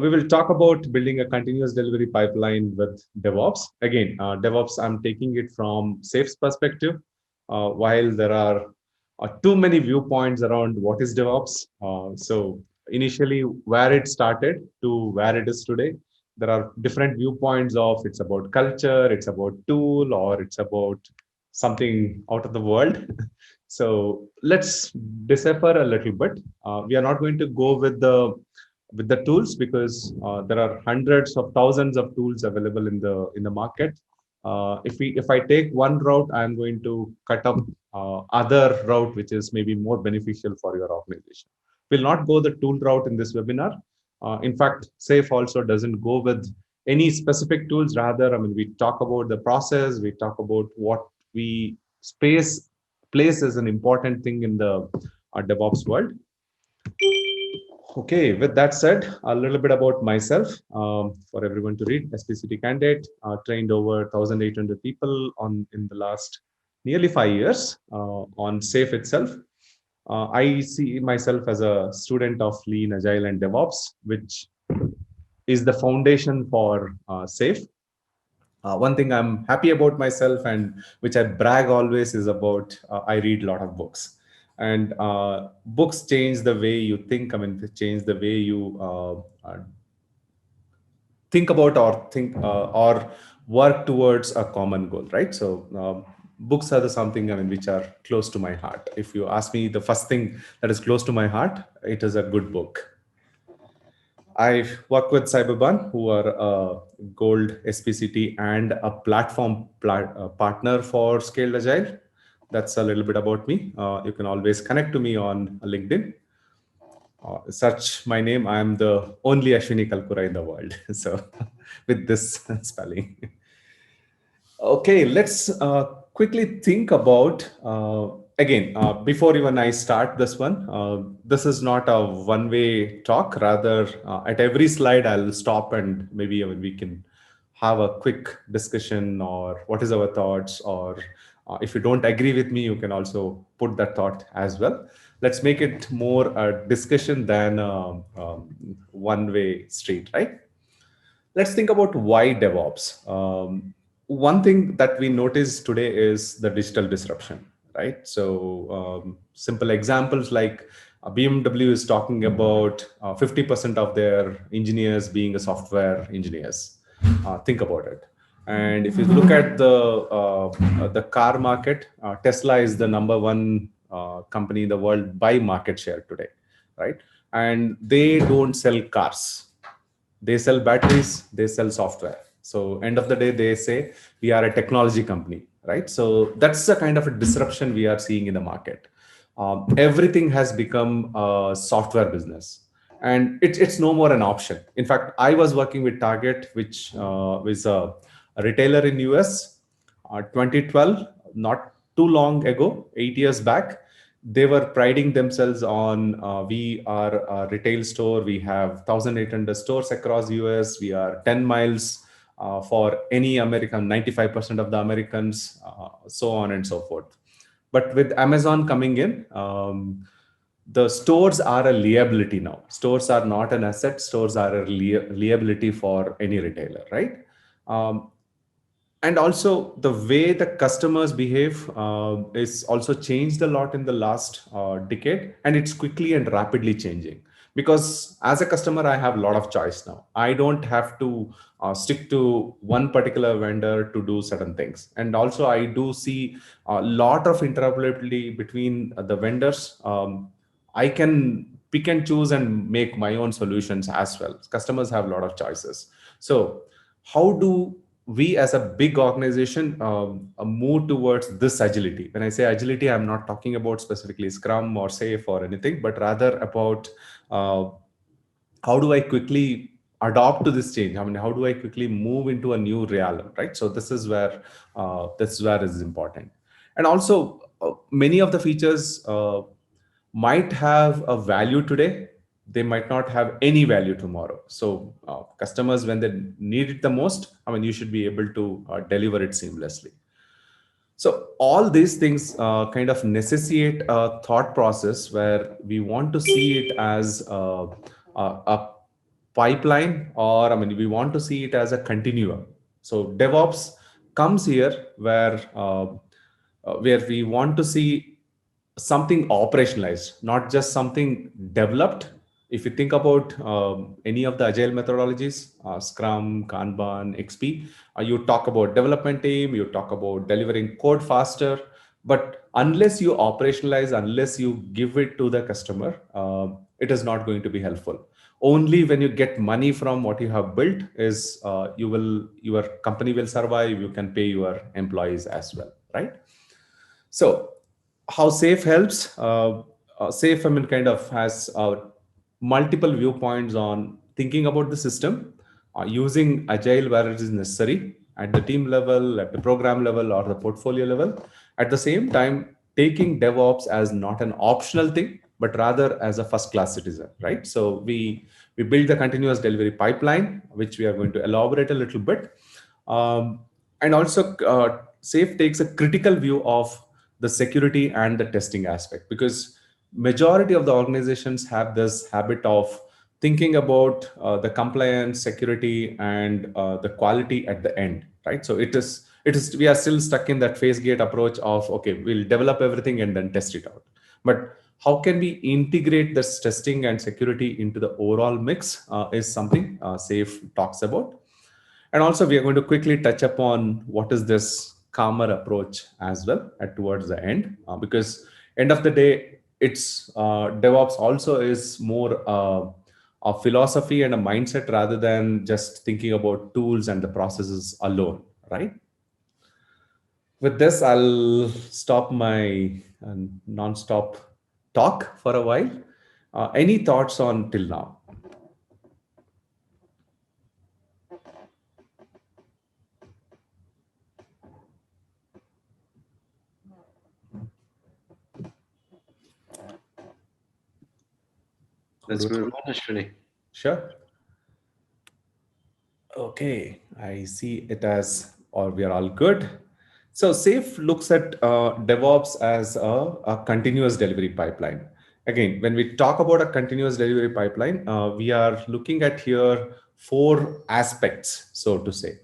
We will talk about building a continuous delivery pipeline with DevOps. Again, DevOps, I'm taking it from SAFE's perspective. While there are too many viewpoints around what is DevOps. So initially, where it started to where it is today, there are different viewpoints of it's about culture, it's about tool, or it's about something out of the world. So let's decipher a little bit. We are not going to go with the tools because there are hundreds of thousands of tools available in the market. If I take one route, I'm going to cut up other route which is maybe more beneficial for your organization. We'll not go the tool route in this webinar. In fact, SAFE also doesn't go with any specific tools. Rather, I mean, we talk about the process, we talk about what we space place as an important thing in the DevOps world. Okay, with that said, a little bit about myself for everyone to read. SPCT candidate, trained over 1,800 people in the last nearly 5 years on SAFE itself. I see myself as a student of Lean, Agile, and DevOps, which is the foundation for SAFE. One thing I'm happy about myself and which I brag always is about I read a lot of books. And books change the way you think. I mean, they change the way you think about or work towards a common goal, right? So books are the something, I mean, which are close to my heart. If you ask me the first thing that is close to my heart, it is a good book. I work with Cyberban, who are a gold SPCT and a platform partner for Scaled Agile. That's a little bit about me. You can always connect to me on LinkedIn. Search my name. I'm the only Ashwini Kalpura in the world. So with this spelling. Okay, let's quickly think about, again, before even I start this one, this is not a one-way talk. Rather, at every slide, I'll stop and maybe we can have a quick discussion or what is our thoughts, or if you don't agree with me, you can also put that thought as well. Let's make it more a discussion than a one-way street, right? Let's think about why DevOps. One thing that we notice today is the digital disruption, right? So simple examples like BMW is talking about 50% of their engineers being a software engineers. Think about it. And if you look at the car market, Tesla is the number one company in the world by market share today, right? And they don't sell cars, they sell batteries, they sell software. So end of the day, they say we are a technology company, right? So that's the kind of a disruption we are seeing in the market. Everything has become a software business, and it's no more an option. In fact, I was working with Target, which was a retailer in US, 2012, not too long ago, 8 years back. They were priding themselves on we are a retail store. We have 1,800 stores across US. We are 10 miles for any American, 95% of the Americans, so on and so forth. But with Amazon coming in, the stores are a liability now. Stores are not an asset. Stores are a liability for any retailer, right? And also the way the customers behave is also changed a lot in the last decade, and it's quickly and rapidly changing. Because as a customer, I have a lot of choice now. I don't have to stick to one particular vendor to do certain things. And also I do see a lot of interoperability between the vendors. I can pick and choose and make my own solutions as well. Customers have a lot of choices. So how do we as a big organization move towards this agility? When I say agility, I'm not talking about specifically Scrum or SAFe or anything, but rather about how do I quickly adopt to this change? I mean, how do I quickly move into a new realm, right? So this is where is important. And also many of the features might have a value today, they might not have any value tomorrow. So customers, when they need it the most, I mean, you should be able to deliver it seamlessly. So all these things kind of necessitate a thought process where we want to see it as a pipeline, or I mean, we want to see it as a continuum. So DevOps comes here where we want to see something operationalized, not just something developed. If you think about any of the agile methodologies, Scrum, Kanban, XP, you talk about development team, you talk about delivering code faster, but unless you operationalize, unless you give it to the customer, it is not going to be helpful. Only when you get money from what you have built is your company will survive. You can pay your employees as well, right? So, how safe helps? Safe, I mean, kind of has multiple viewpoints on thinking about the system, using agile where it is necessary at the team level, at the program level, or the portfolio level. At the same time, taking DevOps as not an optional thing, but rather as a first-class citizen, right? So we build the continuous delivery pipeline, which we are going to elaborate a little bit. And also, safe takes a critical view of the security and the testing aspect, because majority of the organizations have this habit of thinking about the compliance, security, and the quality at the end, right? So it is we are still stuck in that phase gate approach of, okay, we'll develop everything and then test it out. But how can we integrate this testing and security into the overall mix, is something safe talks about. And also, we are going to quickly touch upon what is this calmer approach as well at towards the end, because end of the day, it's DevOps also is more a philosophy and a mindset rather than just thinking about tools and the processes alone, right? With this, I'll stop my non-stop talk for a while. Any thoughts on till now? Let's move on, Ashwini. Sure. Okay, I see it as, or we are all good. So SAFE looks at DevOps as a continuous delivery pipeline. Again, when we talk about a continuous delivery pipeline, we are looking at here four aspects, so to say.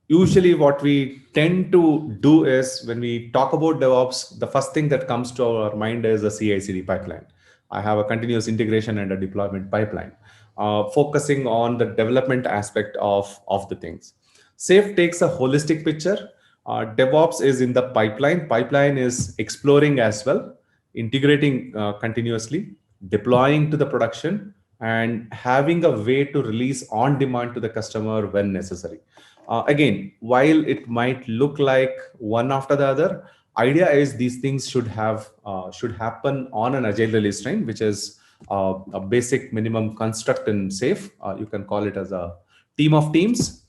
Usually, what we tend to do is when we talk about DevOps, the first thing that comes to our mind is a CI/CD pipeline. I have a continuous integration and a deployment pipeline, focusing on the development aspect of the things. Safe takes a holistic picture. DevOps is in the pipeline. Pipeline is exploring as well, integrating continuously, deploying to the production, and having a way to release on demand to the customer when necessary. Again, while it might look like one after the other, idea is these things should happen on an agile release train, which is a basic minimum construct in safe. You can call it as a team of teams.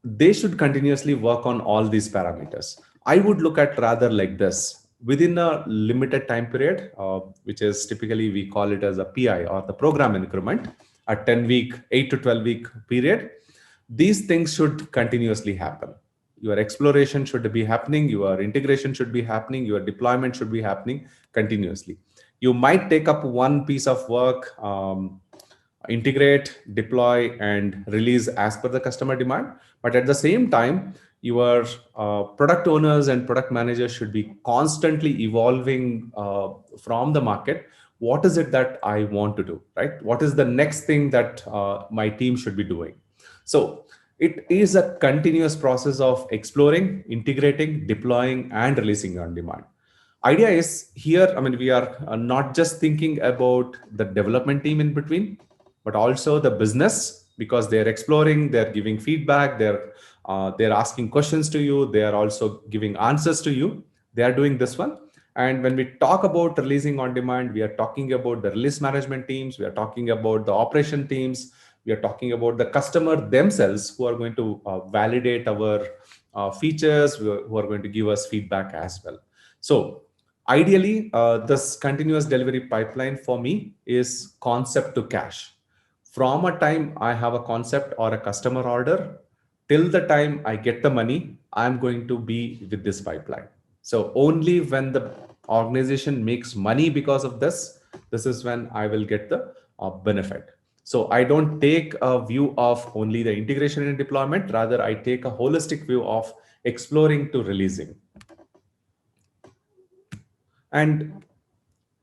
They should continuously work on all these parameters. I would look at rather like this: within a limited time period, which is typically we call it as a PI or the program increment, a 10-week, 8 to 12-week period. These things should continuously happen. Your exploration should be happening, your integration should be happening, your deployment should be happening continuously. You might take up one piece of work, integrate, deploy, and release as per the customer demand. But at the same time, your product owners and product managers should be constantly evolving from the market. What is it that I want to do, right? What is the next thing that my team should be doing? So it is a continuous process of exploring, integrating, deploying, and releasing on demand. Idea is here, I mean, we are not just thinking about the development team in between, but also the business, because they're exploring, they're giving feedback, they're asking questions to you, they are also giving answers to you. They are doing this one. And when we talk about releasing on demand, we are talking about the release management teams, we are talking about the operation teams, we are talking about the customer themselves who are going to validate our features, who are going to give us feedback as well. So ideally, this continuous delivery pipeline for me is concept to cash. From a time I have a concept or a customer order till the time I get the money, I'm going to be with this pipeline. So only when the organization makes money because of this, this is when I will get the benefit. So I don't take a view of only the integration and deployment, rather I take a holistic view of exploring to releasing. And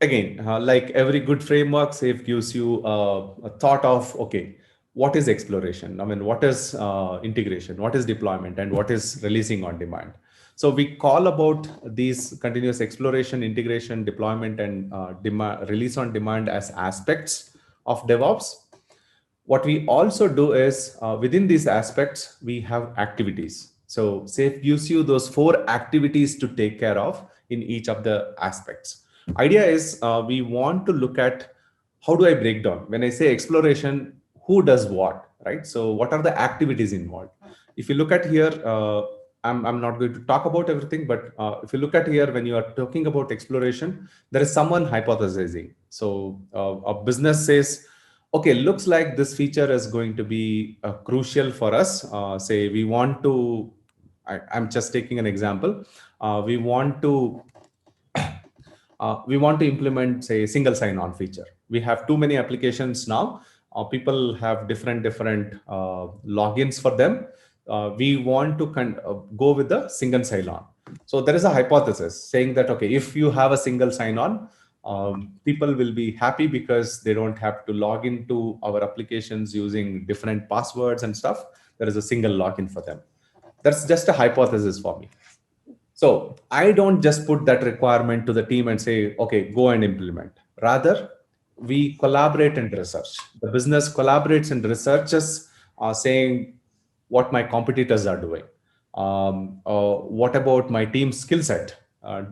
again, like every good framework, safe gives you a thought of, okay, what is exploration? I mean, what is integration? What is deployment? And what is releasing on demand? So we call about these continuous exploration, integration, deployment, and release on demand as aspects of DevOps. What we also do is within these aspects we have activities. So safe gives you those 4 activities to take care of in each of the aspects. Idea is we want to look at how do I break down when I say exploration, who does what, right? So what are the activities involved? If you look at here, I'm not going to talk about everything, but if you look at here, when you are talking about exploration, there is someone hypothesizing. So a business says, okay, looks like this feature is going to be crucial for us. Say we want to, I'm just taking an example. We want to implement, say, single sign-on feature. We have too many applications now. People have different logins for them. We want to go with the single sign-on. So there is a hypothesis saying that, okay, if you have a single sign-on, people will be happy because they don't have to log into our applications using different passwords and stuff. There is a single login for them. That's just a hypothesis for me. So I don't just put that requirement to the team and say, okay, go and implement. Rather, we collaborate and research. The business collaborates and researches, saying what my competitors are doing. What about my team's skill set?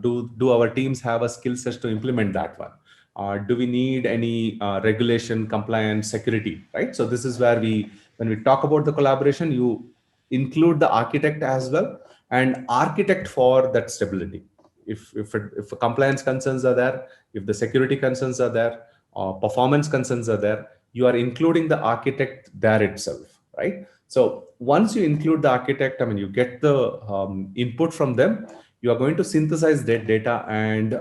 Do our teams have a skill set to implement that one? Do we need any regulation, compliance, security? Right. So this is where when we talk about the collaboration, you include the architect as well, and architect for that stability. If compliance concerns are there, if the security concerns are there, performance concerns are there, you are including the architect there itself, right? So once you include the architect, I mean, you get the input from them. You are going to synthesize that data and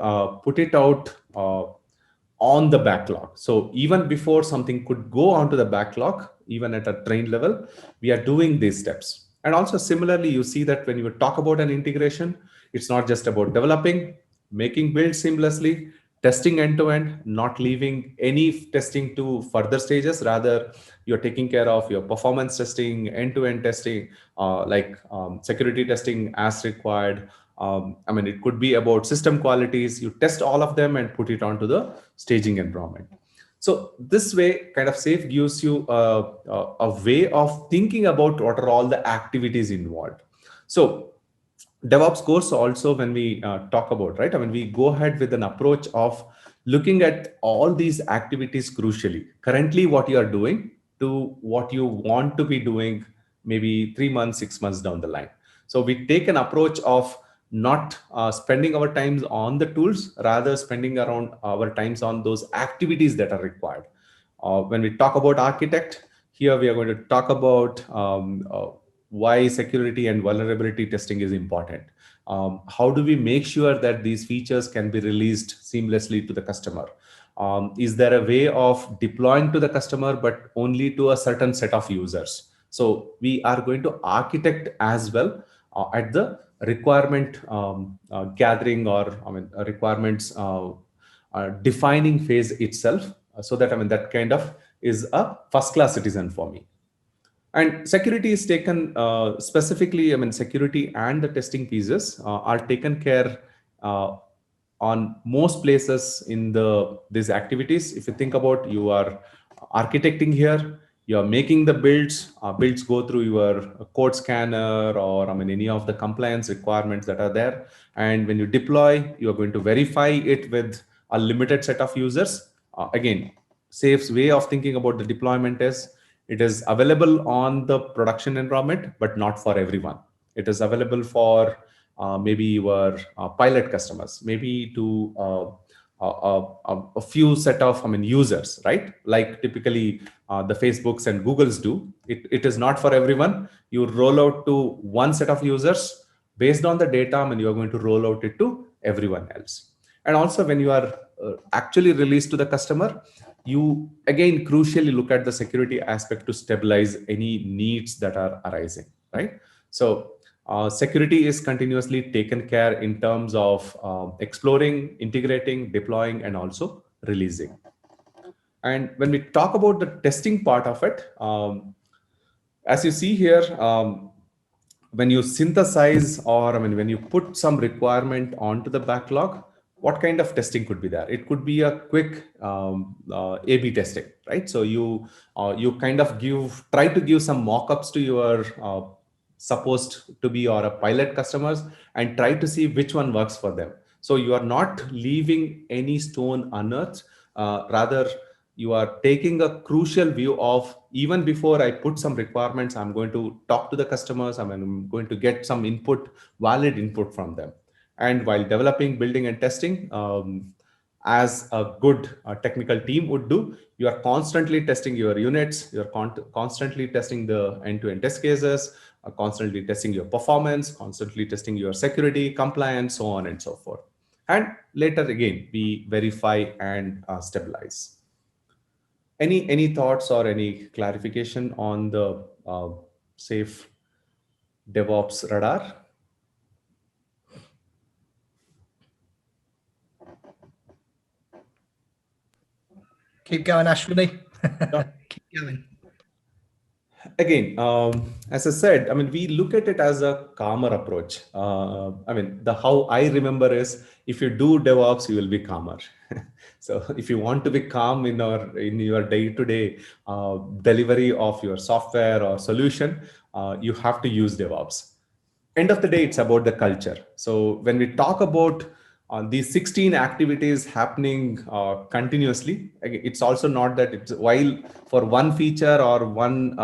put it out on the backlog. So even before something could go onto the backlog, even at a train level, we are doing these steps. And also similarly, you see that when you talk about an integration, it's not just about developing, making builds seamlessly, testing end to end, not leaving any testing to further stages. Rather, you're taking care of your performance testing, end to end testing, security testing as required. I mean, it could be about system qualities. You test all of them and put it onto the staging environment. So this way, kind of safe gives you a way of thinking about what are all the activities involved. So DevOps course also, when we talk about, right, I mean, we go ahead with an approach of looking at all these activities crucially. Currently, what you are doing to what you want to be doing maybe 3 months, 6 months down the line. So we take an approach of not spending our times on the tools, rather spending around our times on those activities that are required. When we talk about architect, here we are going to talk about why security and vulnerability testing is important. How do we make sure that these features can be released seamlessly to the customer? Is there a way of deploying to the customer, but only to a certain set of users? So we are going to architect as well at the requirement gathering, or I mean requirements defining phase itself, so that I mean that kind of is a first class citizen for me. And security is taken specifically, I mean, security and the testing pieces are taken care uh, on most places in these activities. If you think about, you are architecting here, you are making the builds. Builds go through your code scanner, or I mean any of the compliance requirements that are there. And when you deploy, you are going to verify it with a limited set of users. Again, Safe's way of thinking about the deployment is it is available on the production environment, but not for everyone. It is available for maybe your pilot customers, maybe to a few set of, I mean, users, right? Like typically the Facebooks and Googles do. It is not for everyone. You roll out to one set of users based on the data, and you are going to roll out it to everyone else. And also when you are actually released to the customer, you again crucially look at the security aspect to stabilize any needs that are arising, right? So security is continuously taken care in terms of exploring, integrating, deploying, and also releasing. And when we talk about the testing part of it, as you see here, when you synthesize, or I mean, when you put some requirement onto the backlog, what kind of testing could be there? It could be a quick A/B testing, right? So you kind of try to give some mock-ups to your supposed to be or a pilot customers, and try to see which one works for them. So you are not leaving any stone unearthed. Rather, you are taking a crucial view of, even before I put some requirements, I'm going to talk to the customers. I'm going to get some input, valid input from them. And while developing, building, and testing, as a good technical team would do, you are constantly testing your units. You're constantly testing the end-to-end test cases, constantly testing your performance, constantly testing your security, compliance, so on and so forth. And later again, we verify and stabilize. Any thoughts or any clarification on the safe DevOps radar? Keep going, Ashwini. Sure. Keep going. Again, as I said, I mean, we look at it as a calmer approach. I mean, the how I remember is, if you do DevOps, you will be calmer. So if you want to be calm in your day-to-day delivery of your software or solution, you have to use DevOps. End of the day, it's about the culture. So when we talk about these 16 activities happening continuously, it's also not that it's, while for one feature or one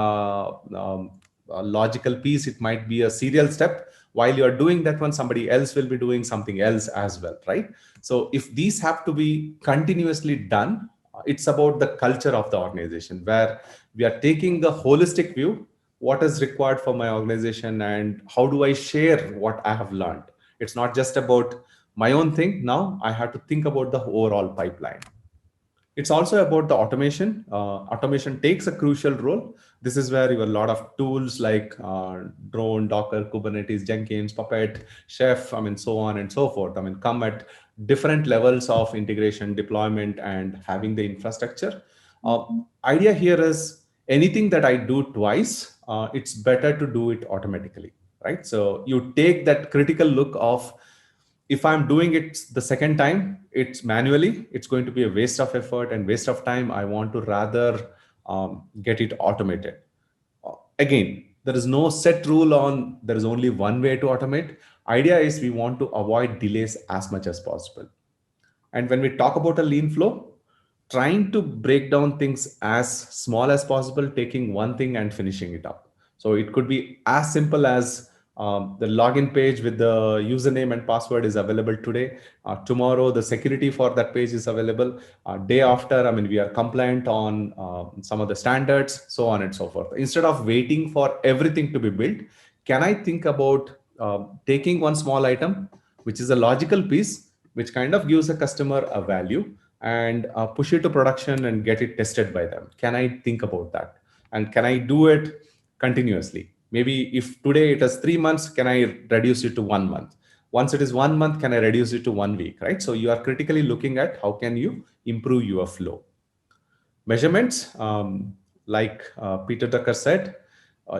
logical piece, it might be a serial step. While you're doing that one, somebody else will be doing something else as well, right? So if these have to be continuously done, it's about the culture of the organization, where we are taking the holistic view, what is required for my organization, and how do I share what I have learned. It's not just about my own thing. Now I have to think about the overall pipeline. It's also about the automation. Automation takes a crucial role. This is where you have a lot of tools like Drone, Docker, Kubernetes, Jenkins, Puppet, Chef, I mean, so on and so forth. I mean, come at different levels of integration, deployment, and having the infrastructure. Idea here is, anything that I do twice, it's better to do it automatically, right? So you take that critical look of, if I'm doing it the second time, it's manually, it's going to be a waste of effort and waste of time. I want to rather get it automated. Again, there is no set rule on there is only one way to automate. Idea is, we want to avoid delays as much as possible. And when we talk about a lean flow, trying to break down things as small as possible, taking one thing and finishing it up. So it could be as simple as, the login page with the username and password is available today. Tomorrow, the security for that page is available. Day after, I mean, we are compliant on some of the standards, so on and so forth. Instead of waiting for everything to be built, can I think about taking one small item, which is a logical piece, which kind of gives a customer a value, and push it to production and get it tested by them? Can I think about that? And can I do it continuously? Maybe if today it is 3 months, can I reduce it to 1 month? Once it is 1 month, can I reduce it to 1 week, right? So you are critically looking at how can you improve your flow. Measurements, like Peter Drucker said,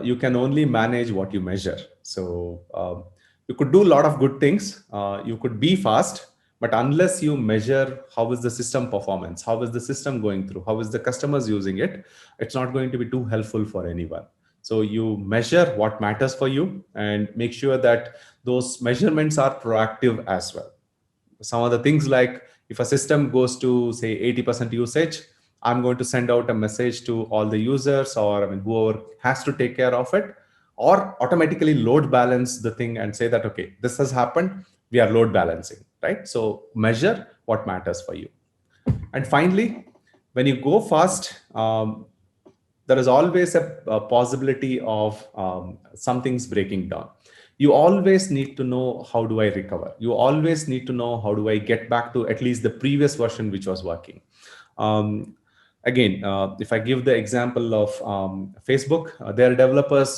you can only manage what you measure. So you could do a lot of good things. You could be fast, but unless you measure how is the system performance, how is the system going through, how is the customers using it, it's not going to be too helpful for anyone. So you measure what matters for you, and make sure that those measurements are proactive as well. Some of the things, like if a system goes to say 80% usage, I'm going to send out a message to all the users, or I mean, whoever has to take care of it, or automatically load balance the thing and say that, okay, this has happened, we are load balancing, right? So measure what matters for you. And finally, when you go fast, there is always a possibility of some things breaking down. You always need to know, how do I recover? You always need to know, how do I get back to at least the previous version which was working? Again, if I give the example of Facebook, their developers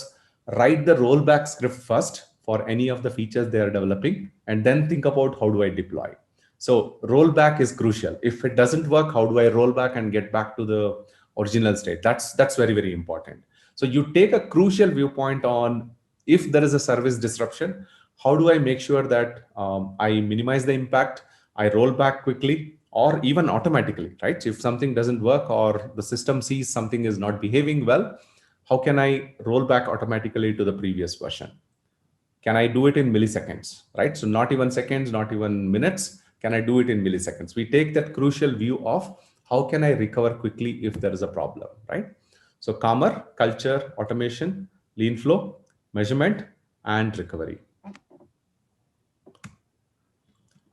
write the rollback script first for any of the features they are developing, and then think about how do I deploy. So rollback is crucial. If it doesn't work, how do I roll back and get back to the original state? That's very, very important. So you take a crucial viewpoint on if there is a service disruption, how do I make sure that I minimize the impact, I roll back quickly, or even automatically, right? If something doesn't work or the system sees something is not behaving well, how can I roll back automatically to the previous version? Can I do it in milliseconds, right? So not even seconds, not even minutes. Can I do it in milliseconds? We take that crucial view of how can I recover quickly if there is a problem, right? So calmer, culture, automation, lean flow, measurement, and recovery.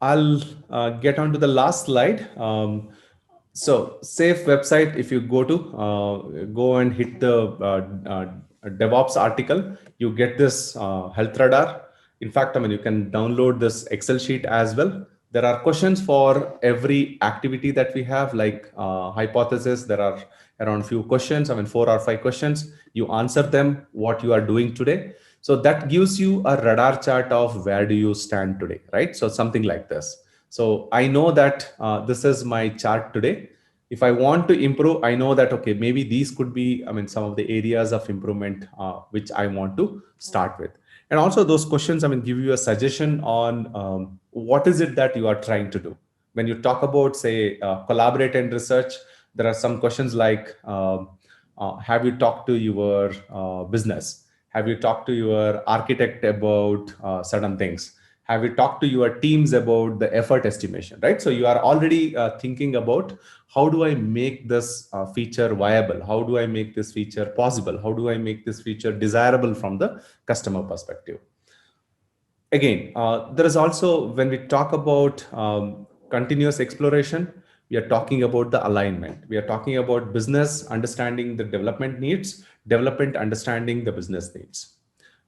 I'll get on to the last slide. So safe website, if you go and hit the DevOps article, you get this health radar. In fact, I mean, you can download this Excel sheet as well. There are questions for every activity that we have, like hypothesis. There are around few questions, I mean, 4 or 5 questions. You answer them, what you are doing today. So that gives you a radar chart of where do you stand today, right? So something like this. So I know that this is my chart today. If I want to improve, I know that, okay, maybe these could be, I mean, some of the areas of improvement which I want to start with. And also those questions, I mean, give you a suggestion on what is it that you are trying to do. When you talk about, say, collaborate and research, there are some questions like, have you talked to your business? Have you talked to your architect about certain things? Have you talked to your teams about the effort estimation, right? So you are already thinking about how do I make this feature viable? How do I make this feature possible? How do I make this feature desirable from the customer perspective? Again, there is also, when we talk about continuous exploration, we are talking about the alignment. We are talking about business understanding the development needs, development understanding the business needs.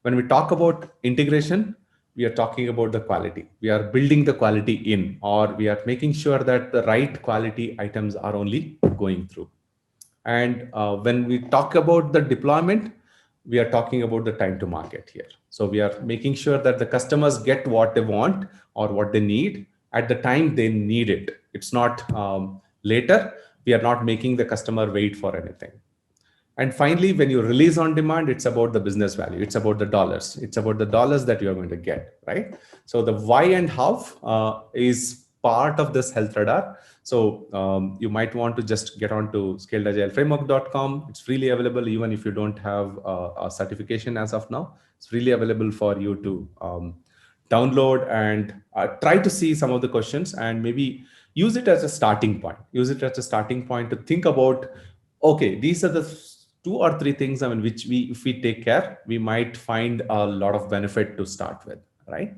When we talk about integration, we are talking about the quality. We are building the quality in, or we are making sure that the right quality items are only going through. And when we talk about the deployment, we are talking about the time to market here. So we are making sure that the customers get what they want or what they need at the time they need it. It's not later. We are not making the customer wait for anything. And finally, when you release on demand, it's about the business value. It's about the dollars. It's about the dollars that you're going to get, right? So the why and how is part of this health radar. So you might want to just get on to scaledagileFramework.com. It's freely available, even if you don't have a certification as of now. It's freely available for you to download and try to see some of the questions and maybe use it as a starting point. Use it as a starting point to think about, okay, these are the 2 or 3 things, I mean, which if we take care, we might find a lot of benefit to start with, right?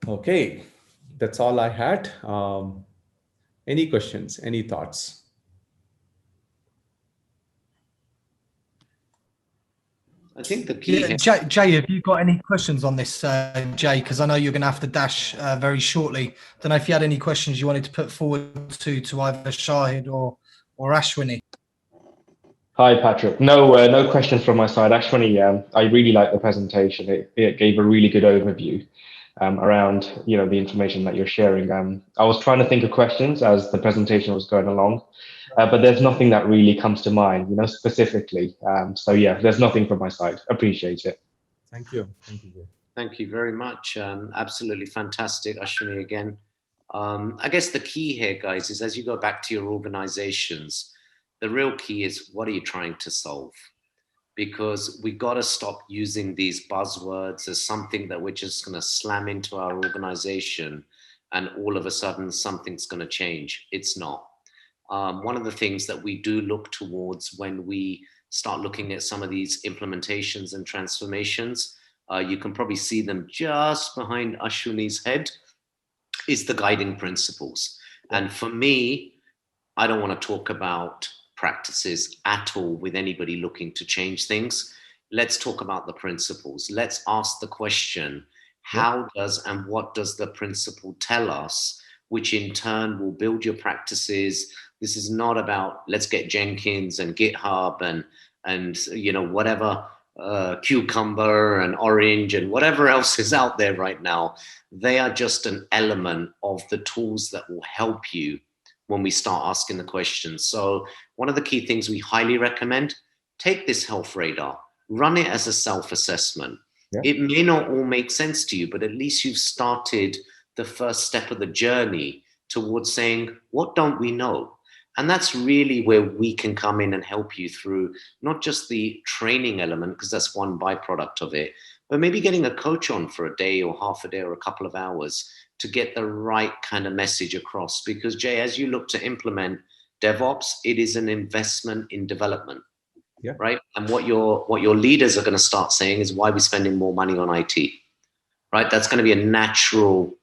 Okay, that's all I had. Any questions, any thoughts? I think the key here. Jay, have you got any questions on this, Jay? Because I know you're going to have to dash very shortly. Don't know if you had any questions you wanted to put forward to either Shahid or Ashwini. Hi, Patrick. No questions from my side. Actually, I really like the presentation. It gave a really good overview around the information that you're sharing. I was trying to think of questions as the presentation was going along, but there's nothing that really comes to mind, specifically. So yeah, there's nothing from my side. Appreciate it. Thank you. Thank you, Jay. Thank you very much. Absolutely fantastic, Ashwini, again. I guess the key here, guys, is as you go back to your organizations, the real key is what are you trying to solve? Because we got to stop using these buzzwords as something that we're just going to slam into our organization and all of a sudden something's going to change. It's not. One of the things that we do look towards when we start looking at some of these implementations and transformations, you can probably see them just behind Ashwini's head, is the guiding principles. And for me, I don't want to talk about practices at all with anybody looking to change things. Let's talk about the principles. Let's ask the question, how does and what does the principle tell us which in turn will build your practices. This is not about let's get Jenkins and GitHub and you know, whatever Cucumber and Orange and whatever else is out there right now. They are just an element of the tools that will help you when we start asking the questions. So one of the key things we highly recommend, take this health radar, run it as a self-assessment. Yeah. It may not all make sense to you, but at least you've started the first step of the journey towards saying, what don't we know? And that's really where we can come in and help you through not just the training element, because that's one byproduct of it, but maybe getting a coach on for a day or half a day or a couple of hours to get the right kind of message across. Because Jay, as you look to implement DevOps, it is an investment in development. Yeah. Right. And what your leaders are going to start saying is, why are we spending more money on IT? Right. That's going to be a natural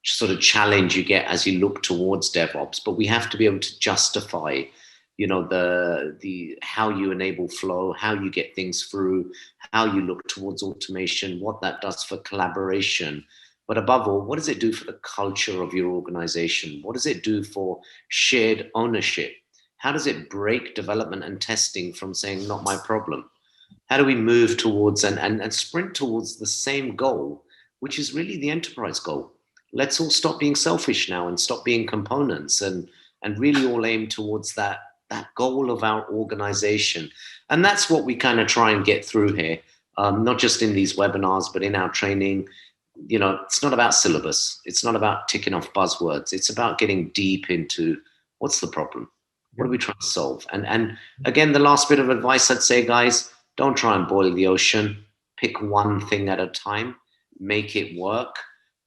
sort of challenge you get as you look towards DevOps. But we have to be able to justify, you know, the how you enable flow, how you get things through, how you look towards automation, what that does for collaboration. But above all, what does it do for the culture of your organization? What does it do for shared ownership? How does it break development and testing from saying, not my problem? How do we move towards and sprint towards the same goal, which is really the enterprise goal? Let's all stop being selfish now and stop being components and really all aim towards that goal of our organization. And that's what we kind of try and get through here, not just in these webinars, but in our training. You know, it's not about syllabus. It's not about ticking off buzzwords. It's about getting deep into what's the problem? What are we trying to solve? And again, the last bit of advice I'd say, guys, don't try and boil the ocean. Pick one thing at a time, make it work,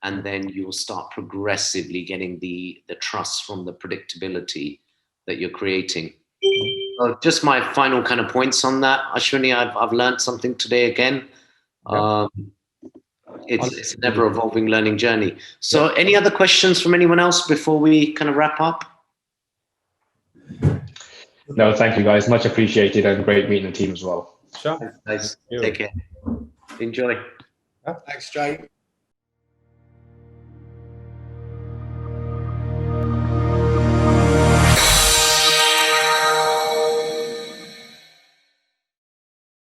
and then you'll start progressively getting the trust from the predictability that you're creating. Just my final kind of points on that, Ashwini. I've learned something today again. It's an ever-evolving learning journey. So any other questions from anyone else before we kind of wrap up? No, thank you, guys. Much appreciated, and great meeting the team as well. Sure. Thanks, guys. Take care. Enjoy. Thanks, Jay.